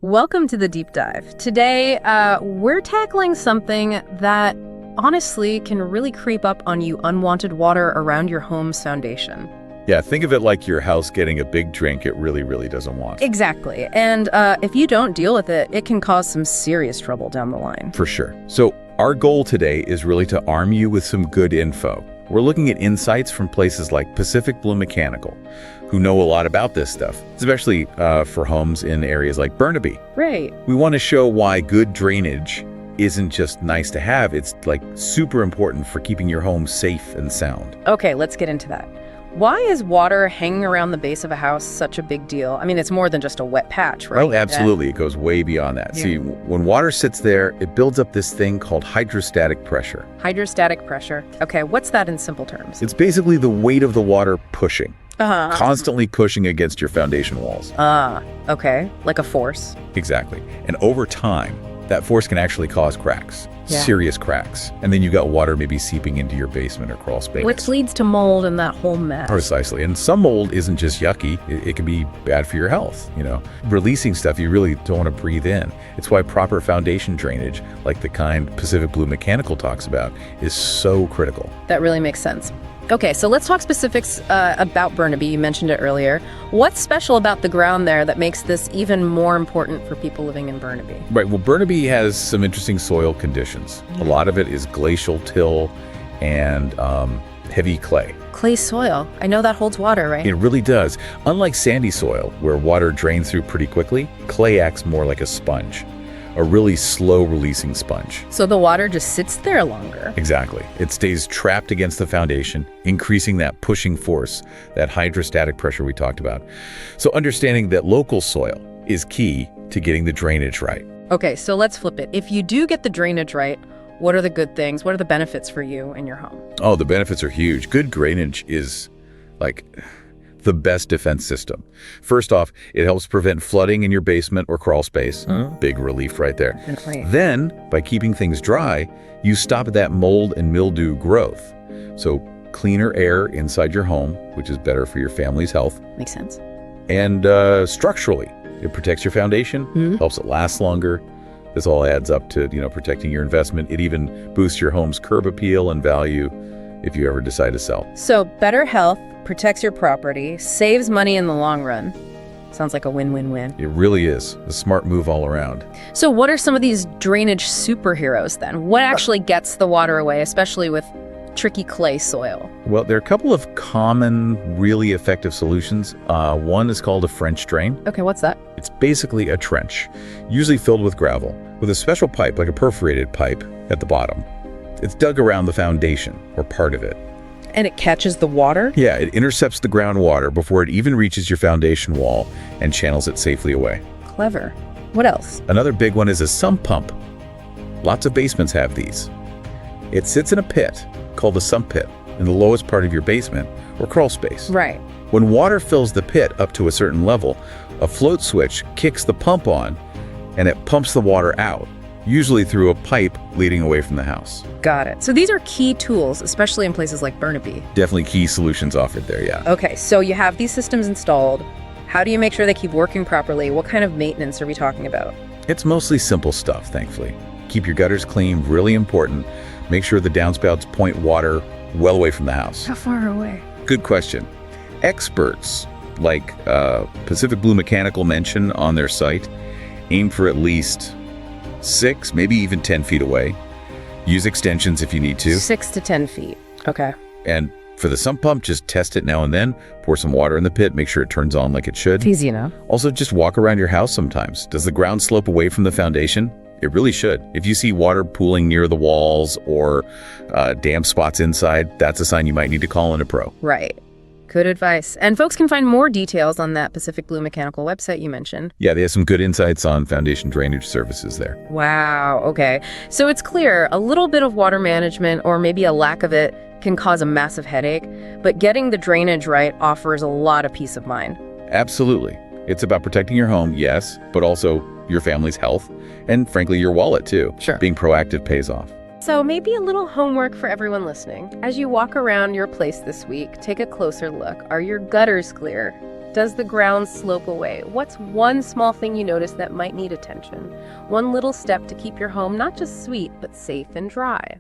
Welcome to the deep dive. Today, we're tackling something that honestly can really creep up on you: unwanted water around your home's foundation. Yeah, think of it like your house getting a big drink it really doesn't want. Exactly. And if you don't deal with it, it can cause some serious trouble down the line. For sure. So our goal today is really to arm you with some good info. We're looking at insights from places like Pacific Blue Mechanical, who know a lot about this stuff, especially for homes in areas like Burnaby. Right. We want to show why good drainage isn't just nice to have, it's like super important for keeping your home safe and sound. Okay, let's get into that. Why is water hanging around the base of a house such a big deal? I mean, it's more than just a wet patch, right? Oh, absolutely. It goes way beyond that. Yeah. See, when water sits there, it builds up this thing called hydrostatic pressure. Hydrostatic pressure. Okay, what's that in simple terms? It's basically the weight of the water pushing, Uh-huh. constantly pushing against your foundation walls. Okay, like a force. Exactly. And over time, that force can actually cause cracks, Yeah. serious cracks. And then you got water maybe seeping into your basement or crawl space. Which leads to mold and that whole mess. Precisely. And some mold isn't just yucky, it can be bad for your health, Releasing stuff you really don't want to breathe in. It's why proper foundation drainage, like the kind Pacific Blue Mechanical talks about, is so critical. That really makes sense. Okay, so let's talk specifics about Burnaby. You mentioned it earlier. What's special about the ground there that makes this even more important for people living in Burnaby? Right, well, Burnaby has some interesting soil conditions. A lot of it is glacial till and heavy clay. Clay soil. I know that holds water, right? It really does. Unlike sandy soil, where water drains through pretty quickly, clay acts more like a sponge, a really slow-releasing sponge. So the water just sits there longer. Exactly. It stays trapped against the foundation, increasing that pushing force, that hydrostatic pressure we talked about. So understanding that local soil is key to getting the drainage right. Okay, so let's flip it. If you do get the drainage right, what are the good things? What are the benefits for you and your home? Oh, the benefits are huge. Good drainage is like the best defense system. First off, it helps prevent flooding in your basement or crawl space. Big relief right there. Definitely. Then, by keeping things dry, you stop that mold and mildew growth. So cleaner air inside your home, which is better for your family's health. Makes sense. And structurally, it protects your foundation, helps it last longer. This all adds up to, protecting your investment. It even boosts your home's curb appeal and value if you ever decide to sell. So better health, protects your property, saves money in the long run. Sounds like a win-win-win. It really is a smart move all around. So what are some of these drainage superheroes then? What actually gets the water away, especially with tricky clay soil? Well, there are a couple of common, really effective solutions. One is called a French drain. Okay, what's that? It's basically a trench, usually filled with gravel, with a special pipe, like a perforated pipe, at the bottom. It's dug around the foundation, or part of it. And it catches the water? Yeah, it intercepts the groundwater before it even reaches your foundation wall and channels it safely away. Clever. What else? Another big one is a sump pump. Lots of basements have these. It sits in a pit called a sump pit in the lowest part of your basement or crawl space. Right. When water fills the pit up to a certain level, a float switch kicks the pump on and it pumps the water out, usually through a pipe leading away from the house. Got it. So these are key tools, especially in places like Burnaby. Definitely key solutions offered there, yeah. Okay, so you have these systems installed. How do you make sure they keep working properly? What kind of maintenance are we talking about? It's mostly simple stuff, thankfully. Keep your gutters clean, really important. Make sure the downspouts point water well away from the house. How far away? Good question. Experts, like Pacific Blue Mechanical mention on their site, aim for at least 6, maybe even 10 feet away. Use extensions if you need to. 6 to 10 feet. Okay. And for the sump pump, just test it now and then. Pour some water in the pit, make sure it turns on like it should. Easy enough. Also, just walk around your house sometimes. Does the ground slope away from the foundation? It really should. If you see water pooling near the walls or damp spots inside, that's a sign you might need to call in a pro. Right. Good advice. And folks can find more details on that Pacific Blue Mechanical website you mentioned. Yeah, they have some good insights on foundation drainage services there. Wow. Okay. So it's clear a little bit of water management, or maybe a lack of it, can cause a massive headache, but getting the drainage right offers a lot of peace of mind. Absolutely. It's about protecting your home, yes, but also your family's health and, frankly, your wallet, too. Sure. Being proactive pays off. So maybe a little homework for everyone listening. As you walk around your place this week, take a closer look. Are your gutters clear? Does the ground slope away? What's one small thing you notice that might need attention? One little step to keep your home not just sweet, but safe and dry.